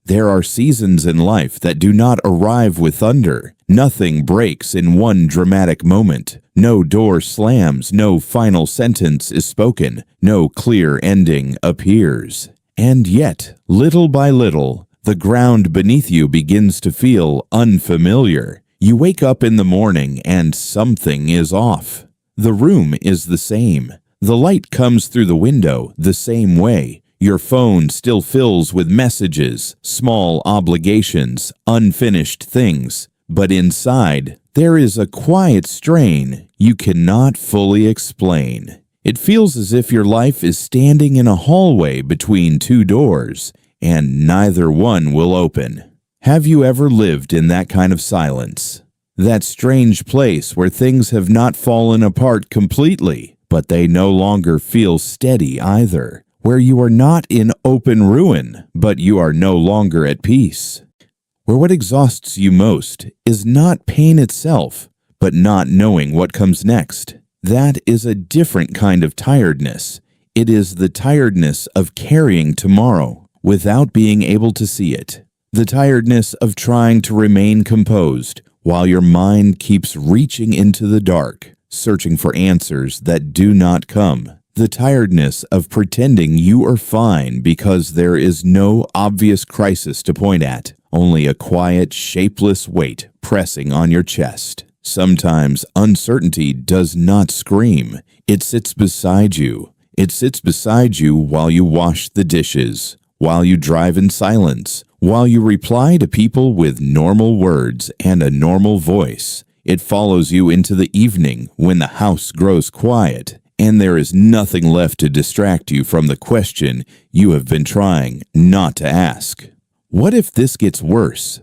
There are seasons in life that do not arrive with thunder. Nothing breaks in one dramatic moment. No door slams, no final sentence is spoken, no clear ending appears. And yet, little by little, the ground beneath you begins to feel unfamiliar. You wake up in the morning and something is off. The room is the same. The light comes through the window the same way. Your phone still fills with messages, small obligations, unfinished things. But inside, there is a quiet strain you cannot fully explain. It feels as if your life is standing in a hallway between two doors, and neither one will open. Have you ever lived in that kind of silence? That strange place where things have not fallen apart completely, but they no longer feel steady either. Where you are not in open ruin, but you are no longer at peace. Where what exhausts you most is not pain itself, but not knowing what comes next. That is a different kind of tiredness. It is the tiredness of carrying tomorrow without being able to see it. The tiredness of trying to remain composed while your mind keeps reaching into the dark, searching for answers that do not come. The tiredness of pretending you are fine because there is no obvious crisis to point at, only a quiet, shapeless weight pressing on your chest. Sometimes uncertainty does not scream. It sits beside you. It sits beside you while you wash the dishes, while you drive in silence, while you reply to people with normal words and a normal voice. It follows you into the evening when the house grows quiet, and there is nothing left to distract you from the question you have been trying not to ask. What if this gets worse?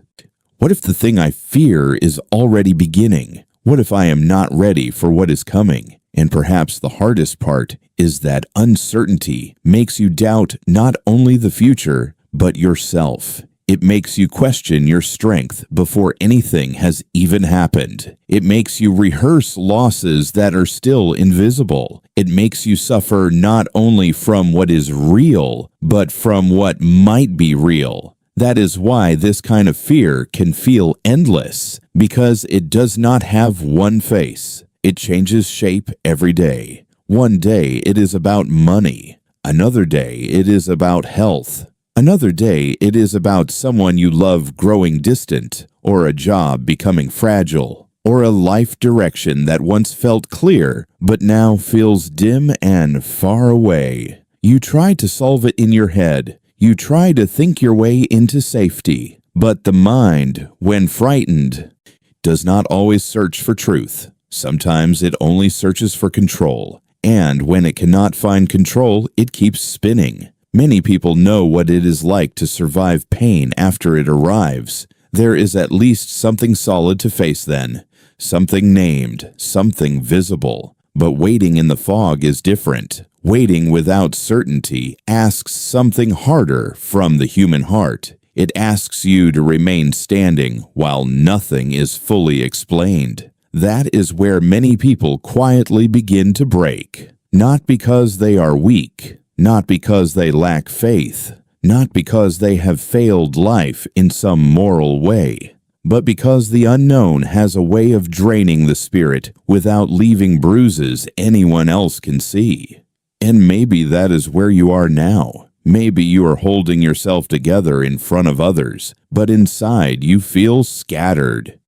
What if the thing I fear is already beginning? What if I am not ready for what is coming? And perhaps the hardest part is that uncertainty makes you doubt not only the future, but yourself. It makes you question your strength before anything has even happened. It makes you rehearse losses that are still invisible. It makes you suffer not only from what is real, but from what might be real. That is why this kind of fear can feel endless, because it does not have one face. It changes shape every day. One day it is about money. Another day it is about health. Another day, it is about someone you love growing distant, or a job becoming fragile, or a life direction that once felt clear, but now feels dim and far away. You try to solve it in your head. You try to think your way into safety. But the mind, when frightened, does not always search for truth. Sometimes it only searches for control. And when it cannot find control, it keeps spinning. Many people know what it is like to survive pain after it arrives. There is at least something solid to face then, something named, something visible. But waiting in the fog is different. Waiting without certainty asks something harder from the human heart. It asks you to remain standing while nothing is fully explained. That is where many people quietly begin to break. Not because they are weak. Not because they lack faith, not because they have failed life in some moral way, but because the unknown has a way of draining the spirit without leaving bruises anyone else can see. And maybe that is where you are now. Maybe you are holding yourself together in front of others, but inside you feel scattered.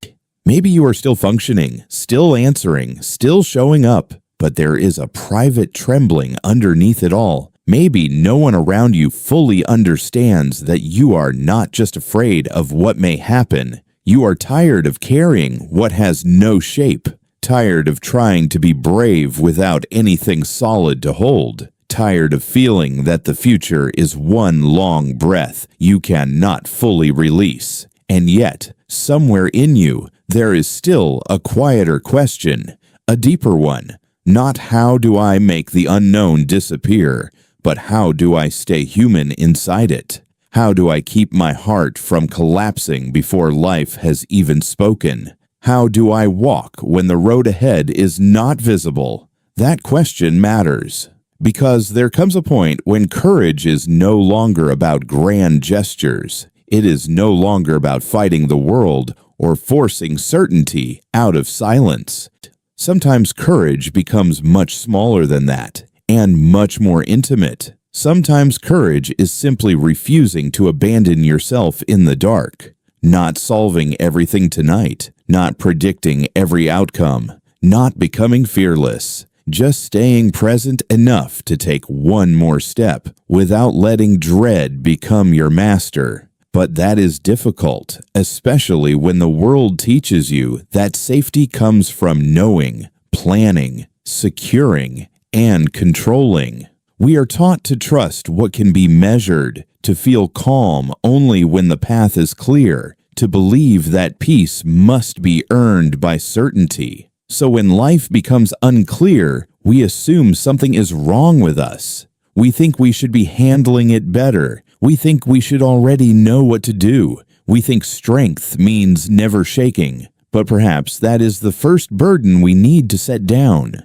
Maybe you are still functioning, still answering, still showing up, but there is a private trembling underneath it all. Maybe no one around you fully understands that you are not just afraid of what may happen. You are tired of carrying what has no shape, tired of trying to be brave without anything solid to hold, tired of feeling that the future is one long breath you cannot fully release. And yet, somewhere in you, there is still a quieter question, a deeper one. Not how do I make the unknown disappear, but how do I stay human inside it? How do I keep my heart from collapsing before life has even spoken? How do I walk when the road ahead is not visible? That question matters, because there comes a point when courage is no longer about grand gestures. It is no longer about fighting the world or forcing certainty out of silence. Sometimes courage becomes much smaller than that and much more intimate. Sometimes courage is simply refusing to abandon yourself in the dark, not solving everything tonight, not predicting every outcome, not becoming fearless, just staying present enough to take one more step without letting dread become your master. But that is difficult, especially when the world teaches you that safety comes from knowing, planning, securing, and controlling. We are taught to trust what can be measured, to feel calm only when the path is clear, to believe that peace must be earned by certainty. So when life becomes unclear, we assume something is wrong with us. We think we should be handling it better. We think we should already know what to do. We think strength means never shaking. But perhaps that is the first burden we need to set down.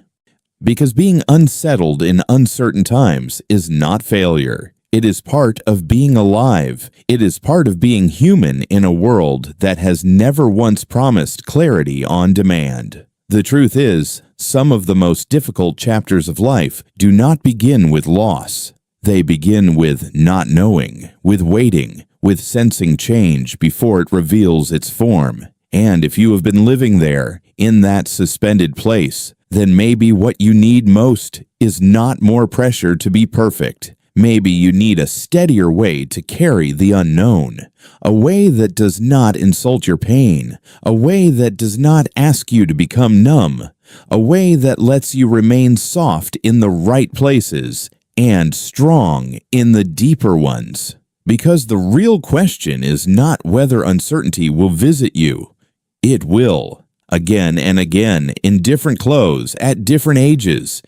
Because being unsettled in uncertain times is not failure. It is part of being alive. It is part of being human in a world that has never once promised clarity on demand. The truth is, some of the most difficult chapters of life do not begin with loss. They begin with not knowing, with waiting, with sensing change before it reveals its form. And if you have been living there, in that suspended place, then maybe what you need most is not more pressure to be perfect. Maybe you need a steadier way to carry the unknown, a way that does not insult your pain, a way that does not ask you to become numb, a way that lets you remain soft in the right places and strong in the deeper ones. Because the real question is not whether uncertainty will visit you. It will, again and again, in different clothes, at different ages,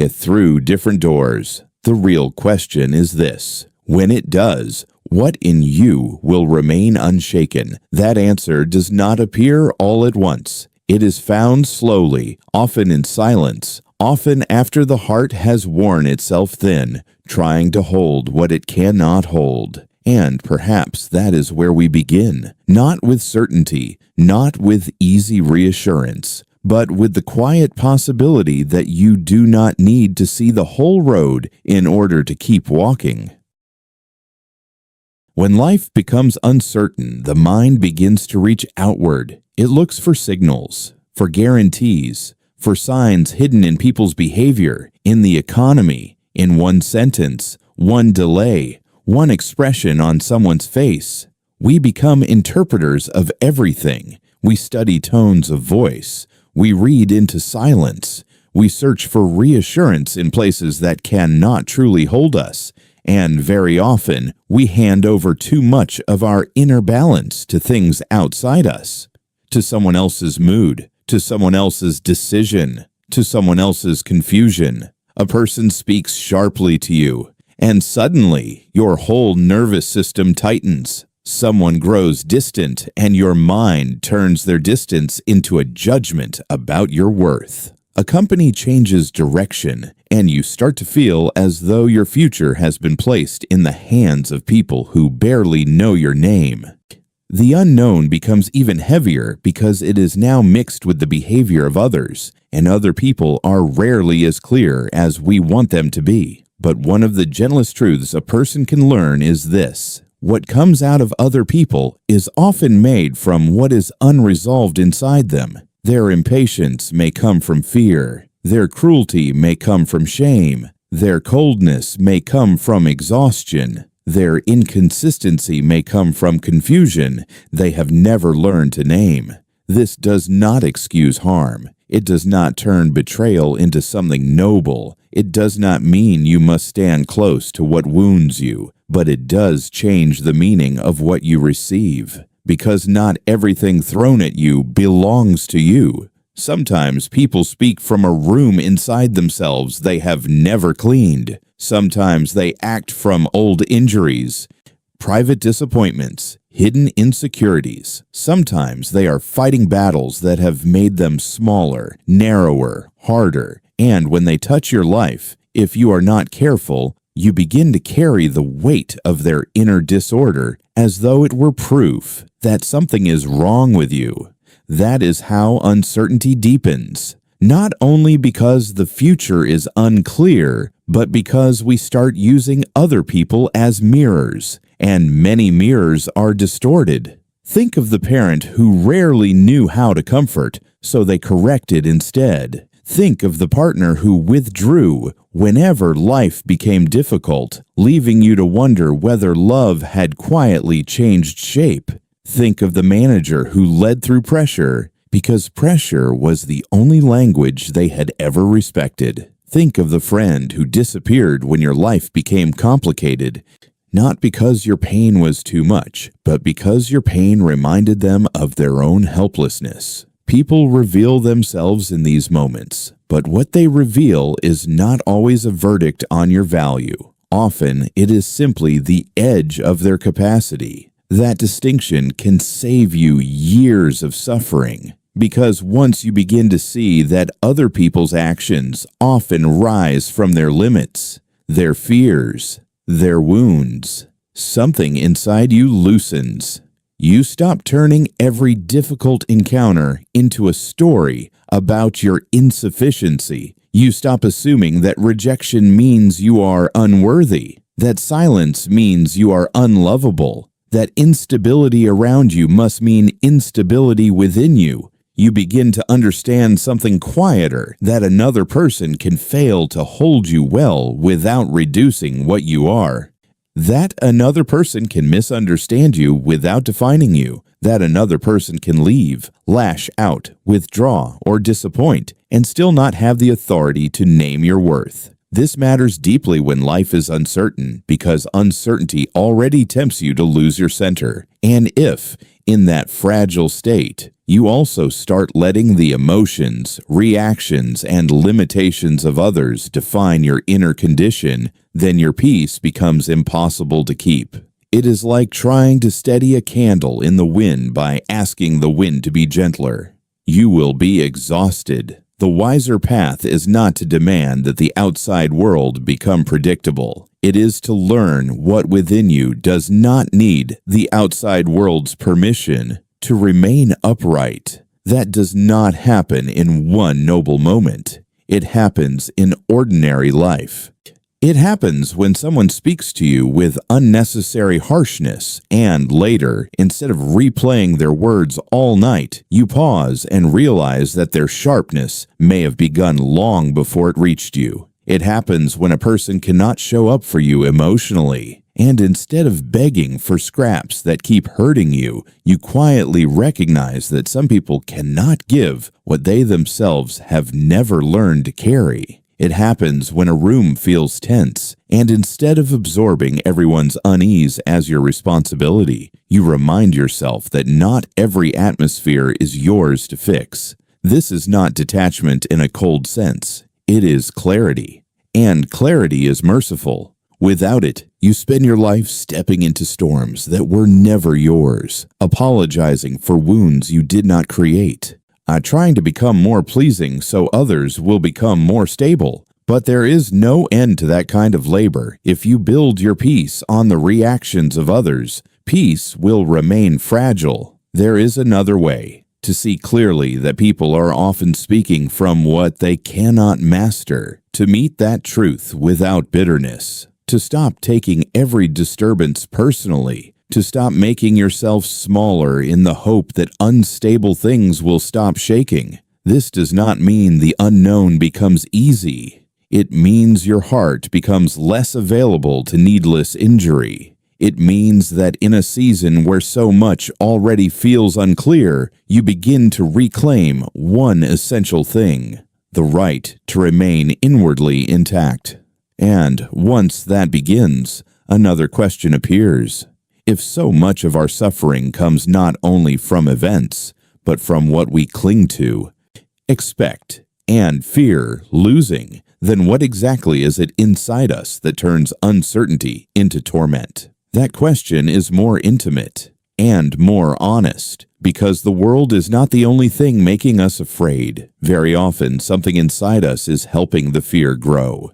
through different doors. The real question is this: when it does, what in you will remain unshaken? That answer does not appear all at once. It is found slowly, often in silence, often after the heart has worn itself thin, trying to hold what it cannot hold. And perhaps that is where we begin, not with certainty, not with easy reassurance, but with the quiet possibility that you do not need to see the whole road in order to keep walking. When life becomes uncertain, the mind begins to reach outward. It looks for signals, for guarantees, for signs hidden in people's behavior, in the economy, in one sentence, one delay, one expression on someone's face. We become interpreters of everything. We study tones of voice. We read into silence. We search for reassurance in places that cannot truly hold us. And very often, we hand over too much of our inner balance to things outside us, to someone else's mood, to someone else's decision, to someone else's confusion. A person speaks sharply to you, and suddenly your whole nervous system tightens. Someone grows distant, and your mind turns their distance into a judgment about your worth. A company changes direction, and you start to feel as though your future has been placed in the hands of people who barely know your name. The unknown becomes even heavier because it is now mixed with the behavior of others, and other people are rarely as clear as we want them to be. But one of the gentlest truths a person can learn is this: what comes out of other people is often made from what is unresolved inside them. Their impatience may come from fear. Their cruelty may come from shame. Their coldness may come from exhaustion. Their inconsistency may come from confusion they have never learned to name. This does not excuse harm. It does not turn betrayal into something noble. It does not mean you must stand close to what wounds you, but it does change the meaning of what you receive. Because not everything thrown at you belongs to you. Sometimes people speak from a room inside themselves they have never cleaned. Sometimes they act from old injuries, private disappointments, hidden insecurities. Sometimes they are fighting battles that have made them smaller, narrower, harder. And when they touch your life, if you are not careful, You begin to carry the weight of their inner disorder as though it were proof that something is wrong with you. That is how uncertainty deepens, not only because the future is unclear, but because we start using other people as mirrors, and many mirrors are distorted. Think of the parent who rarely knew how to comfort, so they corrected instead. Think of the partner who withdrew whenever life became difficult, leaving you to wonder whether love had quietly changed shape. Think of the manager who led through pressure because pressure was the only language they had ever respected. Think of the friend who disappeared when your life became complicated, not because your pain was too much, but because your pain reminded them of their own helplessness. People reveal themselves in these moments, but what they reveal is not always a verdict on your value. Often, it is simply the edge of their capacity. That distinction can save you years of suffering, because once you begin to see that other people's actions often rise from their limits, their fears, their wounds, something inside you loosens. You stop turning every difficult encounter into a story about your insufficiency. You stop assuming that rejection means you are unworthy, that silence means you are unlovable, that instability around you must mean instability within you. You begin to understand something quieter, that another person can fail to hold you well without reducing what you are. That another person can misunderstand you without defining you. That another person can leave, lash out, withdraw, or disappoint, and still not have the authority to name your worth. This matters deeply when life is uncertain, because uncertainty already tempts you to lose your center. And if, in that fragile state, you also start letting the emotions, reactions, and limitations of others define your inner condition, then your peace becomes impossible to keep. It is like trying to steady a candle in the wind by asking the wind to be gentler. You will be exhausted. The wiser path is not to demand that the outside world become predictable. It is to learn what within you does not need the outside world's permission to remain upright. That does not happen in one noble moment. It happens in ordinary life. It happens when someone speaks to you with unnecessary harshness, and later, instead of replaying their words all night, you pause and realize that their sharpness may have begun long before it reached you. It happens when a person cannot show up for you emotionally, and instead of begging for scraps that keep hurting you, you quietly recognize that some people cannot give what they themselves have never learned to carry. It happens when a room feels tense, and instead of absorbing everyone's unease as your responsibility, you remind yourself that not every atmosphere is yours to fix. This is not detachment in a cold sense. It is clarity. And clarity is merciful. Without it, you spend your life stepping into storms that were never yours, apologizing for wounds you did not create, trying to become more pleasing so others will become more stable. But there is no end to that kind of labor. If you build your peace on the reactions of others, peace will remain fragile. There is another way. To see clearly that people are often speaking from what they cannot master. To meet that truth without bitterness. To stop taking every disturbance personally. To stop making yourself smaller in the hope that unstable things will stop shaking. This does not mean the unknown becomes easy. It means your heart becomes less available to needless injury. It means that in a season where so much already feels unclear, you begin to reclaim one essential thing: the right to remain inwardly intact. And once that begins, another question appears. If so much of our suffering comes not only from events, but from what we cling to, expect, and fear losing, then what exactly is it inside us that turns uncertainty into torment? That question is more intimate and more honest, because the world is not the only thing making us afraid. Very often, something inside us is helping the fear grow.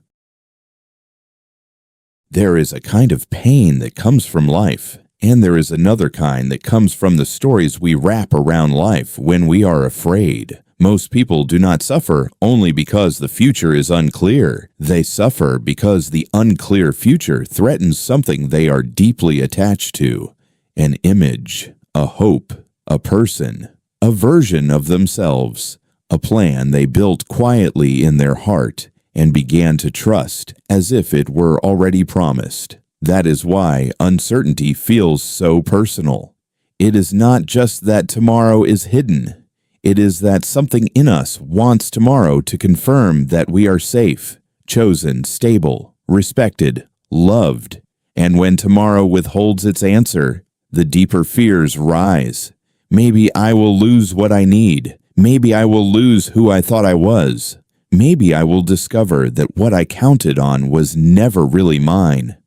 There is a kind of pain that comes from life, and there is another kind that comes from the stories we wrap around life when we are afraid. Most people do not suffer only because the future is unclear. They suffer because the unclear future threatens something they are deeply attached to: an image, a hope, a person, a version of themselves, a plan they built quietly in their heart and began to trust as if it were already promised. That is why uncertainty feels so personal. It is not just that tomorrow is hidden. It is that something in us wants tomorrow to confirm that we are safe, chosen, stable, respected, loved. And when tomorrow withholds its answer, the deeper fears rise. Maybe I will lose what I need. Maybe I will lose who I thought I was. Maybe I will discover that what I counted on was never really mine.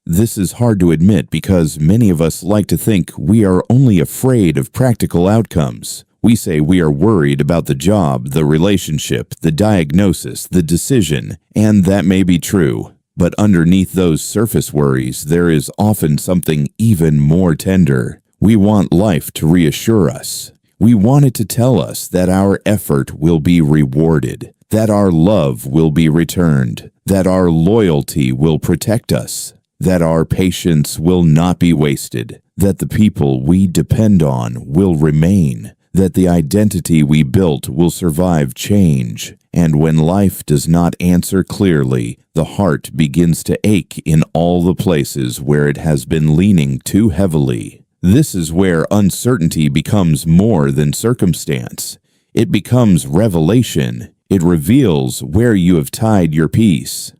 This is hard to admit because many of us like to think we are only afraid of practical outcomes. We say we are worried about the job, the relationship, the diagnosis, the decision, and that may be true. But underneath those surface worries, there is often something even more tender. We want life to reassure us. We want it to tell us that our effort will be rewarded, that our love will be returned, that our loyalty will protect us, that our patience will not be wasted, that the people we depend on will remain, that the identity we built will survive change. And when life does not answer clearly, the heart begins to ache in all the places where it has been leaning too heavily. This is where uncertainty becomes more than circumstance. It becomes revelation. It reveals where you have tied your peace.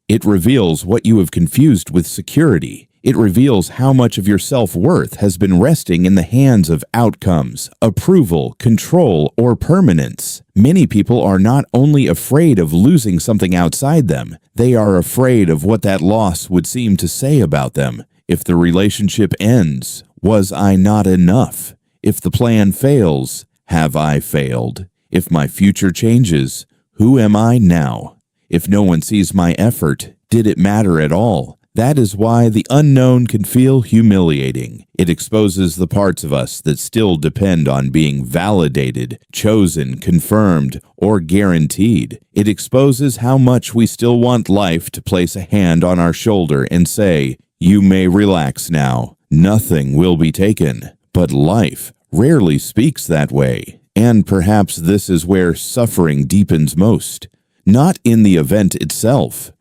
It reveals what you have confused with security. It reveals how much of your self-worth has been resting in the hands of outcomes, approval, control, or permanence. Many people are not only afraid of losing something outside them, they are afraid of what that loss would seem to say about them. If the relationship ends, was I not enough? If the plan fails, have I failed? If my future changes, who am I now? If no one sees my effort, did it matter at all? That is why the unknown can feel humiliating. It exposes the parts of us that still depend on being validated, chosen, confirmed, or guaranteed. It exposes how much we still want life to place a hand on our shoulder and say, "You may relax now. Nothing will be taken." But life rarely speaks that way. And perhaps this is where suffering deepens most. Not in the event itself,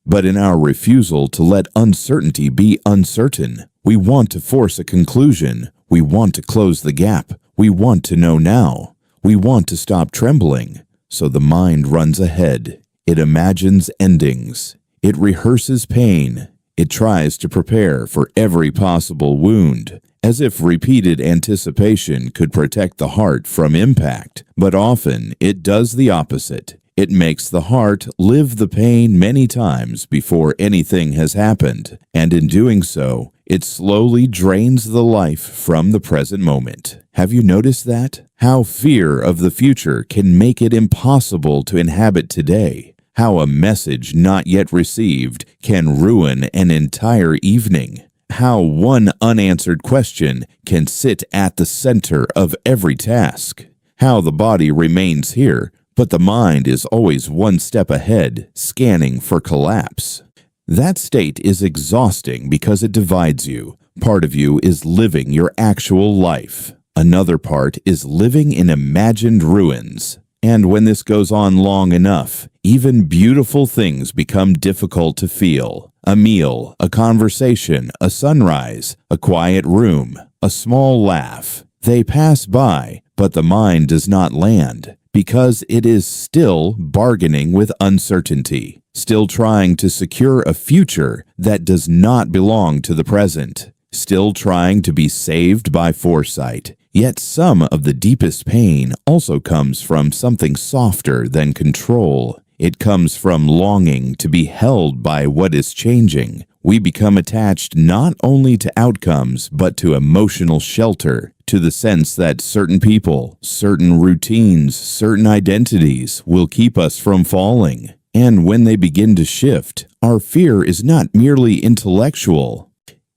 but in our refusal to let uncertainty be uncertain. We want to force a conclusion. We want to close the gap. We want to know now. We want to stop trembling. So the mind runs ahead. It imagines endings. It rehearses pain. It tries to prepare for every possible wound, as if repeated anticipation could protect the heart from impact. But often it does the opposite. It makes the heart live the pain many times before anything has happened, and in doing so, it slowly drains the life from the present moment. Have you noticed that? How fear of the future can make it impossible to inhabit today. How a message not yet received can ruin an entire evening. How one unanswered question can sit at the center of every task. How the body remains here, but the mind is always one step ahead, scanning for collapse. That state is exhausting because it divides you. Part of you is living your actual life. Another part is living in imagined ruins. And when this goes on long enough, even beautiful things become difficult to feel. A meal, a conversation, a sunrise, a quiet room, a small laugh. They pass by, but the mind does not land, because it is still bargaining with uncertainty, still trying to secure a future that does not belong to the present, still trying to be saved by foresight. Yet some of the deepest pain also comes from something softer than control. It comes from longing to be held by what is changing. We become attached not only to outcomes, but to emotional shelter, to the sense that certain people, certain routines, certain identities will keep us from falling. And when they begin to shift, our fear is not merely intellectual.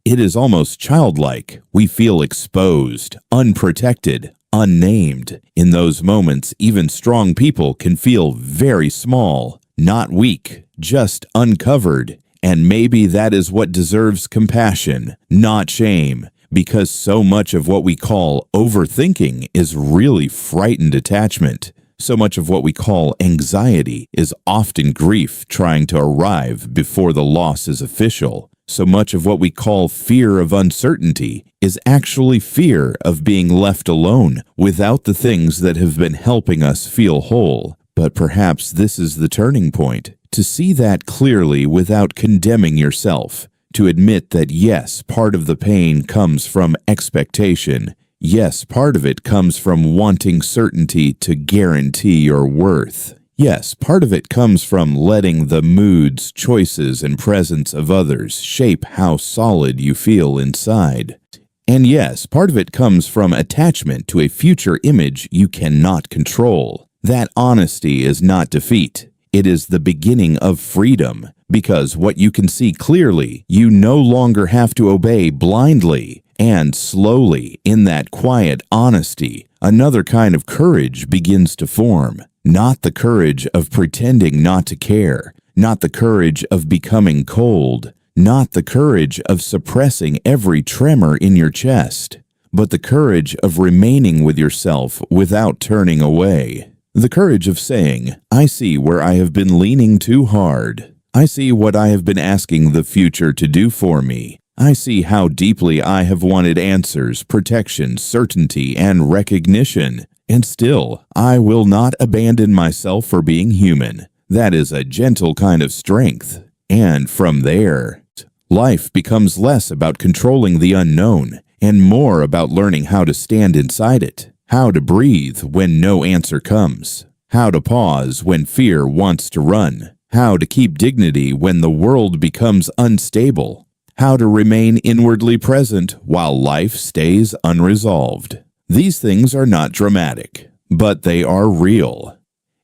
It is almost childlike. We feel exposed, unprotected, unnamed. In those moments, even strong people can feel very small, not weak, just uncovered. And maybe that is what deserves compassion, not shame, because so much of what we call overthinking is really frightened attachment. So much of what we call anxiety is often grief trying to arrive before the loss is official. So much of what we call fear of uncertainty is actually fear of being left alone without the things that have been helping us feel whole. But perhaps this is the turning point, to see that clearly without condemning yourself, to admit that yes, part of the pain comes from expectation. Yes, part of it comes from wanting certainty to guarantee your worth. Yes, part of it comes from letting the moods, choices, and presence of others shape how solid you feel inside. And yes, part of it comes from attachment to a future image you cannot control. That honesty is not defeat. It is the beginning of freedom, because what you can see clearly, you no longer have to obey blindly. And slowly, in that quiet honesty, another kind of courage begins to form. Not the courage of pretending not to care, not the courage of becoming cold, not the courage of suppressing every tremor in your chest, but the courage of remaining with yourself without turning away. The courage of saying, I see where I have been leaning too hard. I see what I have been asking the future to do for me. I see how deeply I have wanted answers, protection, certainty, and recognition. And still, I will not abandon myself for being human. That is a gentle kind of strength. And from there, life becomes less about controlling the unknown and more about learning how to stand inside it, how to breathe when no answer comes, how to pause when fear wants to run, how to keep dignity when the world becomes unstable, how to remain inwardly present while life stays unresolved. These things are not dramatic, but they are real.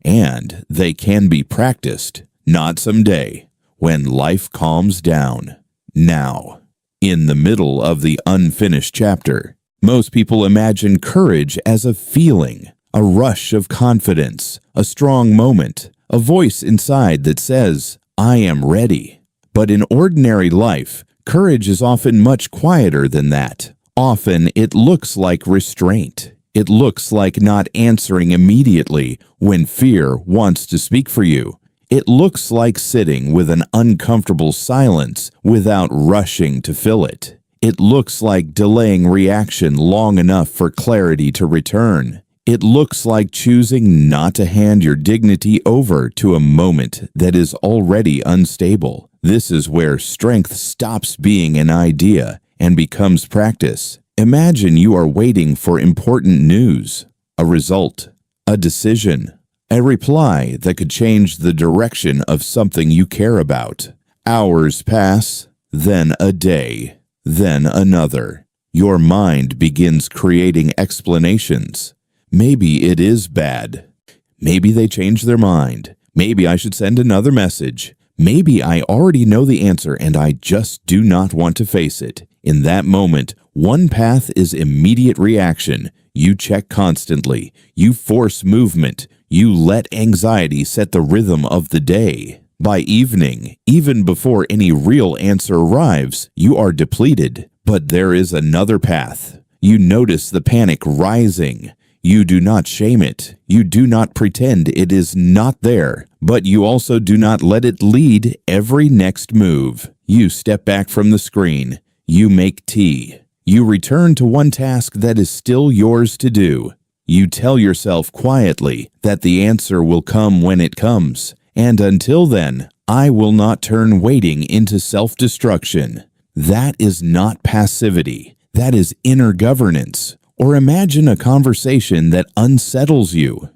And they can be practiced, not someday, when life calms down. Now, in the middle of the unfinished chapter, most people imagine courage as a feeling, a rush of confidence, a strong moment, a voice inside that says, I am ready. But in ordinary life, courage is often much quieter than that. Often it looks like restraint. It looks like not answering immediately when fear wants to speak for you. It looks like sitting with an uncomfortable silence without rushing to fill it. It looks like delaying reaction long enough for clarity to return. It looks like choosing not to hand your dignity over to a moment that is already unstable. This is where strength stops being an idea and becomes practice. Imagine you are waiting for important news, a result, a decision, a reply that could change the direction of something you care about. Hours pass, then a day, then another. Your mind begins creating explanations. Maybe it is bad. Maybe they changed their mind. Maybe I should send another message. Maybe I already know the answer and I just do not want to face it. In that moment, one path is immediate reaction. You check constantly. You force movement. You let anxiety set the rhythm of the day. By evening, even before any real answer arrives, you are depleted. But there is another path. You notice the panic rising. You do not shame it. You do not pretend it is not there, but you also do not let it lead every next move. You step back from the screen. You make tea. You return to one task that is still yours to do. You tell yourself quietly that the answer will come when it comes, and until then, I will not turn waiting into self-destruction. That is not passivity. That is inner governance. Or imagine a conversation that unsettles you.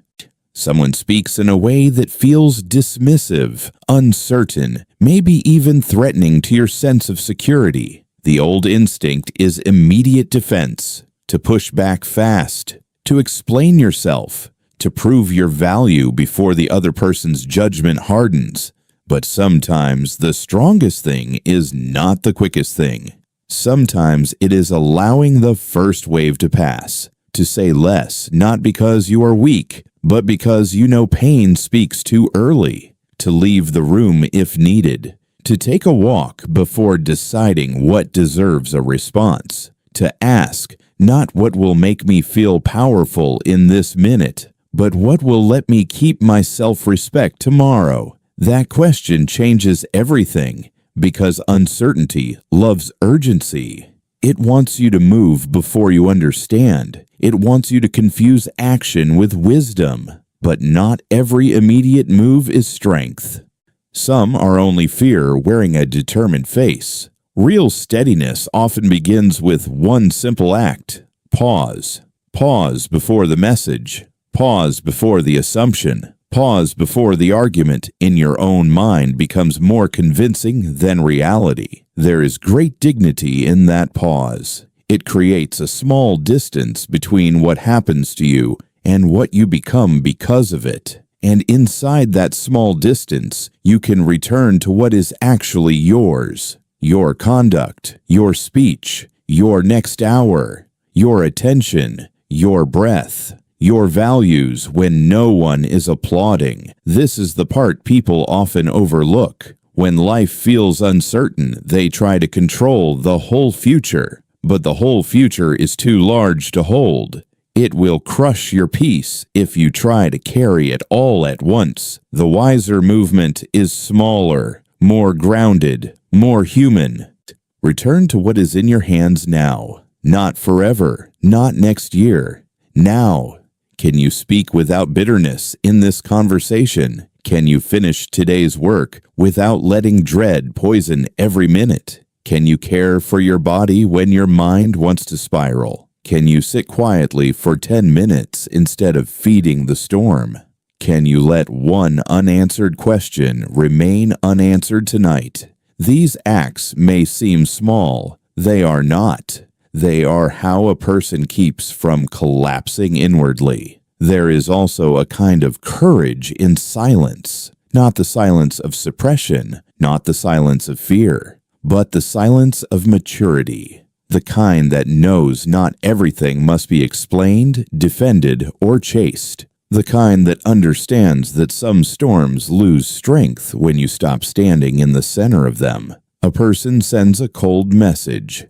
Someone speaks in a way that feels dismissive, uncertain, maybe even threatening to your sense of security. The old instinct is immediate defense, to push back fast, to explain yourself, to prove your value before the other person's judgment hardens. But sometimes the strongest thing is not the quickest thing. Sometimes it is allowing the first wave to pass, to say less, not because you are weak, but because you know pain speaks too early, to leave the room if needed, to take a walk before deciding what deserves a response, to ask not what will make me feel powerful in this minute, but what will let me keep my self-respect tomorrow. That question changes everything because uncertainty loves urgency. It wants you to move before you understand. It wants you to confuse action with wisdom. But not every immediate move is strength. Some are only fear wearing a determined face. Real steadiness often begins with one simple act. Pause. Pause before the message. Pause before the assumption. Pause before the argument in your own mind becomes more convincing than reality. There is great dignity in that pause. It creates a small distance between what happens to you and what you become because of it. And inside that small distance, you can return to what is actually yours. Your conduct, your speech, your next hour, your attention, your breath, your values when no one is applauding. This is the part people often overlook. When life feels uncertain, they try to control the whole future. But the whole future is too large to hold. It will crush your peace if you try to carry it all at once. The wiser movement is smaller, more grounded, more human. Return to what is in your hands now. Not forever, not next year. Now. Can you speak without bitterness in this conversation? Can you finish today's work without letting dread poison every minute? Can you care for your body when your mind wants to spiral? Can you sit quietly for 10 minutes instead of feeding the storm? Can you let one unanswered question remain unanswered tonight? These acts may seem small. They are not. They are how a person keeps from collapsing inwardly. There is also a kind of courage in silence, not the silence of suppression, not the silence of fear, but the silence of maturity, the kind that knows not everything must be explained, defended, or chased, the kind that understands that some storms lose strength when you stop standing in the center of them. A person sends a cold message.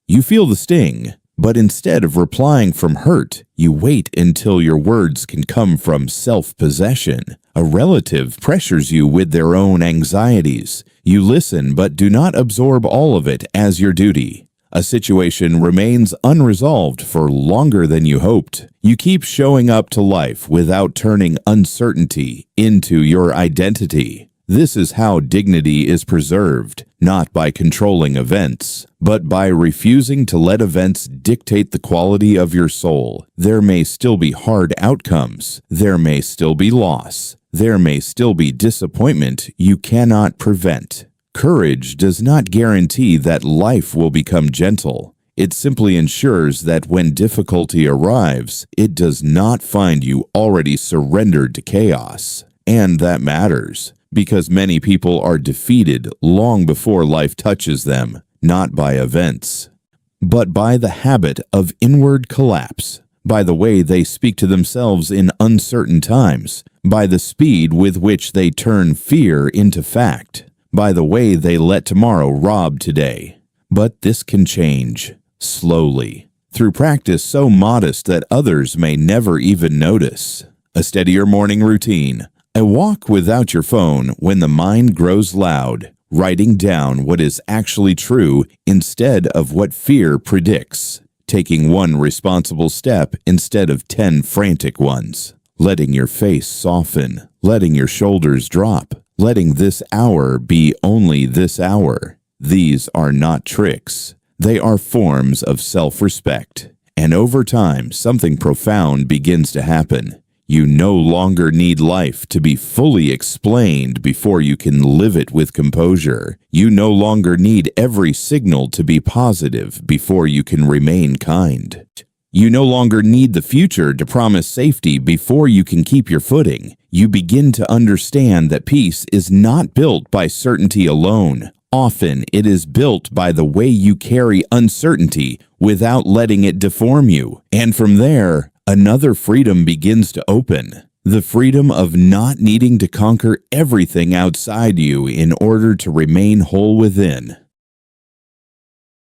You feel the sting, but instead of replying from hurt, you wait until your words can come from self-possession. A relative pressures you with their own anxieties. You listen but do not absorb all of it as your duty. A situation remains unresolved for longer than you hoped. You keep showing up to life without turning uncertainty into your identity. This is how dignity is preserved, not by controlling events, but by refusing to let events dictate the quality of your soul. There may still be hard outcomes. There may still be loss. There may still be disappointment you cannot prevent. Courage does not guarantee that life will become gentle. It simply ensures that when difficulty arrives, it does not find you already surrendered to chaos. And that matters, because many people are defeated long before life touches them, not by events, but by the habit of inward collapse, by the way they speak to themselves in uncertain times, by the speed with which they turn fear into fact, by the way they let tomorrow rob today. But this can change, slowly, through practice so modest that others may never even notice. A steadier morning routine, a walk without your phone when the mind grows loud, writing down what is actually true instead of what fear predicts, taking one responsible step instead of 10 frantic ones, letting your face soften, letting your shoulders drop, letting this hour be only this hour. These are not tricks. They are forms of self-respect. And over time, something profound begins to happen. You no longer need life to be fully explained before you can live it with composure. You no longer need every signal to be positive before you can remain kind. You no longer need the future to promise safety before you can keep your footing. You begin to understand that peace is not built by certainty alone. Often, it is built by the way you carry uncertainty without letting it deform you. And from there, another freedom begins to open. The freedom of not needing to conquer everything outside you in order to remain whole within.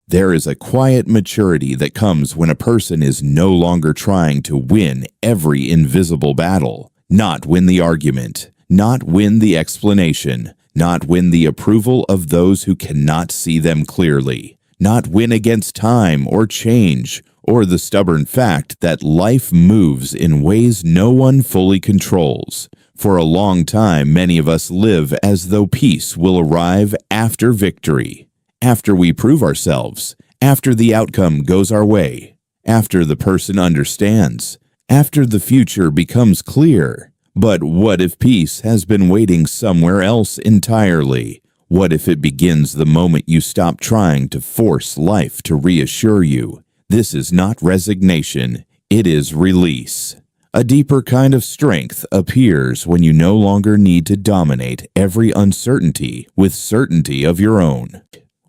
There is a quiet maturity that comes when a person is no longer trying to win every invisible battle, not win the argument, not win the explanation, not win the approval of those who cannot see them clearly, not win against time or change, or the stubborn fact that life moves in ways no one fully controls. For a long time, many of us live as though peace will arrive after victory. After we prove ourselves, after the outcome goes our way, after the person understands, after the future becomes clear. But what if peace has been waiting somewhere else entirely? What if it begins the moment you stop trying to force life to reassure you? This is not resignation, it is release. A deeper kind of strength appears when you no longer need to dominate every uncertainty with certainty of your own.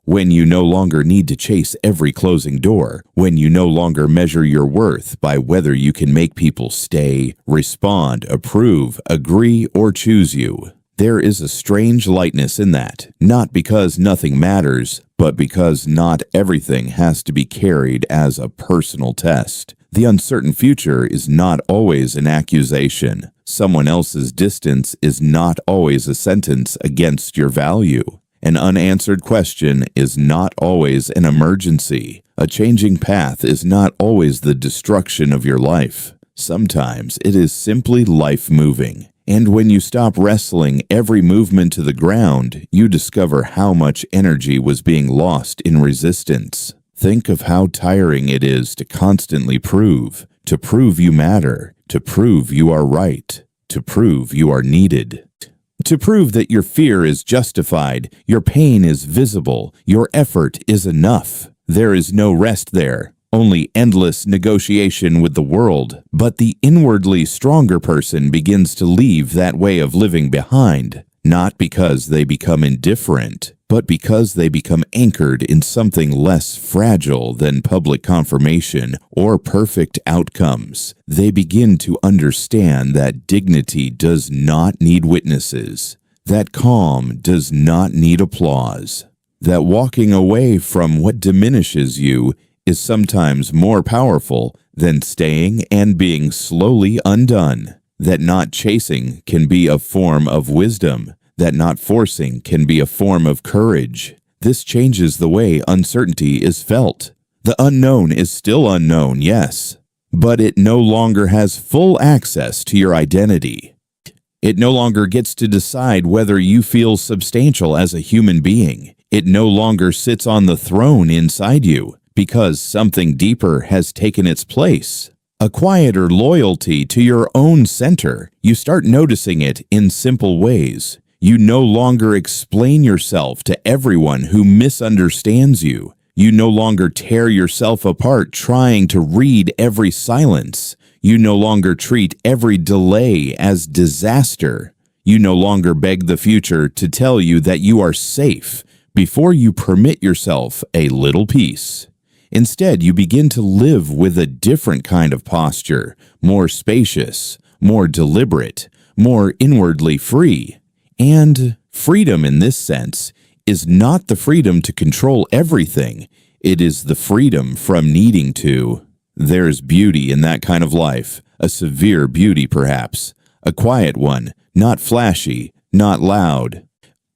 When you no longer need to chase every closing door, when you no longer measure your worth by whether you can make people stay, respond, approve, agree, or choose you. There is a strange lightness in that, not because nothing matters, but because not everything has to be carried as a personal test. The uncertain future is not always an accusation. Someone else's distance is not always a sentence against your value. An unanswered question is not always an emergency. A changing path is not always the destruction of your life. Sometimes it is simply life moving. And when you stop wrestling every movement to the ground, you discover how much energy was being lost in resistance. Think of how tiring it is to constantly prove you matter, to prove you are right, to prove you are needed. To prove that your fear is justified, your pain is visible, your effort is enough. There is no rest there, only endless negotiation with the world. But the inwardly stronger person begins to leave that way of living behind, not because they become indifferent, but because they become anchored in something less fragile than public confirmation or perfect outcomes. They begin to understand that dignity does not need witnesses, that calm does not need applause, that walking away from what diminishes you is sometimes more powerful than staying and being slowly undone, that not chasing can be a form of wisdom, that not forcing can be a form of courage. This changes the way uncertainty is felt. The unknown is still unknown, yes, but it no longer has full access to your identity. It no longer gets to decide whether you feel substantial as a human being. It no longer sits on the throne inside you because something deeper has taken its place. A quieter loyalty to your own center. You start noticing it in simple ways. You no longer explain yourself to everyone who misunderstands you. You no longer tear yourself apart trying to read every silence. You no longer treat every delay as disaster. You no longer beg the future to tell you that you are safe before you permit yourself a little peace. Instead, you begin to live with a different kind of posture, more spacious, more deliberate, more inwardly free. And freedom in this sense is not the freedom to control everything. It is the freedom from needing to. There's beauty in that kind of life, a severe beauty perhaps, a quiet one, not flashy, not loud,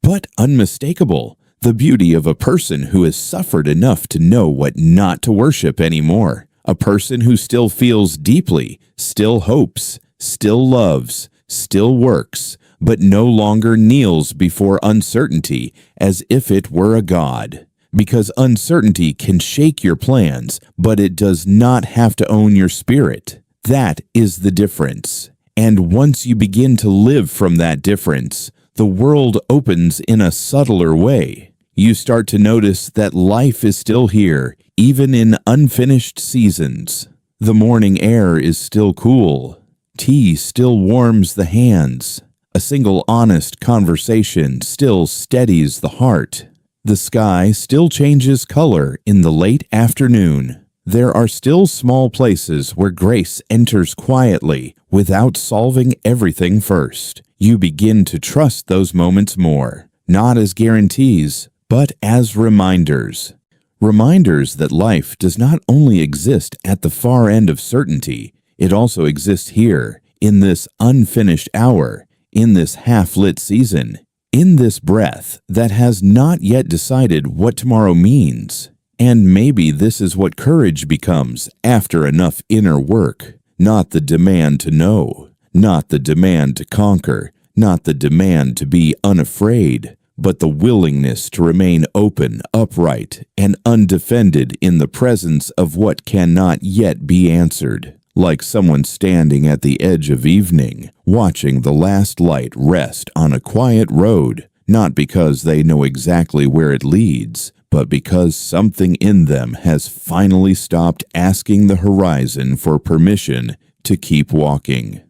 but unmistakable. The beauty of a person who has suffered enough to know what not to worship anymore. A person who still feels deeply, still hopes, still loves, still works, but no longer kneels before uncertainty as if it were a god. Because uncertainty can shake your plans, but it does not have to own your spirit. That is the difference. And once you begin to live from that difference, the world opens in a subtler way. You start to notice that life is still here, even in unfinished seasons. The morning air is still cool. Tea still warms the hands. A single honest conversation still steadies the heart. The sky still changes color in the late afternoon. There are still small places where grace enters quietly without solving everything first. You begin to trust those moments more, not as guarantees, but as reminders. Reminders that life does not only exist at the far end of certainty, it also exists here, in this unfinished hour, in this half-lit season, in this breath that has not yet decided what tomorrow means. And maybe this is what courage becomes after enough inner work. Not the demand to know, not the demand to conquer, not the demand to be unafraid, but the willingness to remain open, upright, and undefended in the presence of what cannot yet be answered. Like someone standing at the edge of evening, watching the last light rest on a quiet road, not because they know exactly where it leads, but because something in them has finally stopped asking the horizon for permission to keep walking.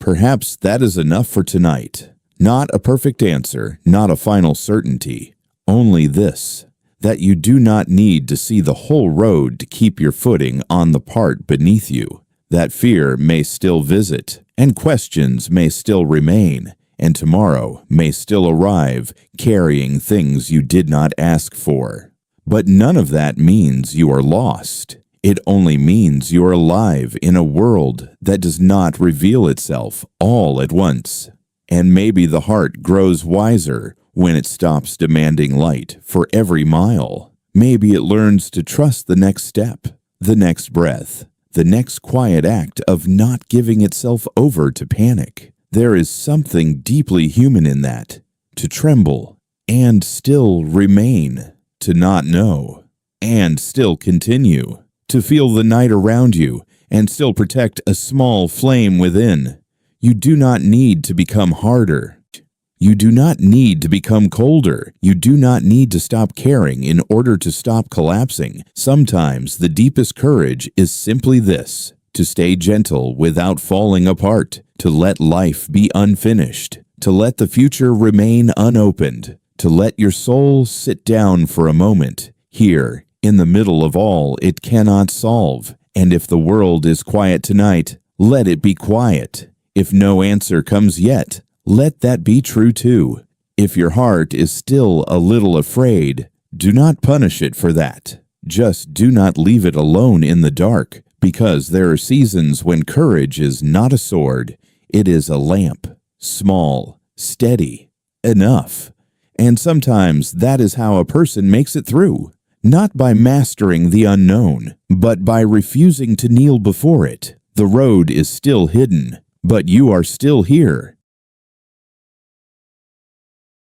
Perhaps that is enough for tonight. Not a perfect answer, not a final certainty, only this, that you do not need to see the whole road to keep your footing on the part beneath you. That fear may still visit, and questions may still remain, and tomorrow may still arrive carrying things you did not ask for. But none of that means you are lost. It only means you are alive in a world that does not reveal itself all at once. And maybe the heart grows wiser when it stops demanding light for every mile. Maybe it learns to trust the next step, the next breath, the next quiet act of not giving itself over to panic. There is something deeply human in that, to tremble and still remain, to not know and still continue, to feel the night around you and still protect a small flame within. You do not need to become harder. You do not need to become colder. You do not need to stop caring in order to stop collapsing. Sometimes the deepest courage is simply this: to stay gentle without falling apart, to let life be unfinished, to let the future remain unopened, to let your soul sit down for a moment, here, in the middle of all it cannot solve. And if the world is quiet tonight, let it be quiet. If no answer comes yet, let that be true too. If your heart is still a little afraid, do not punish it for that. Just do not leave it alone in the dark, because there are seasons when courage is not a sword. It is a lamp, small, steady, enough. And sometimes that is how a person makes it through, not by mastering the unknown, but by refusing to kneel before it. The road is still hidden, but you are still here,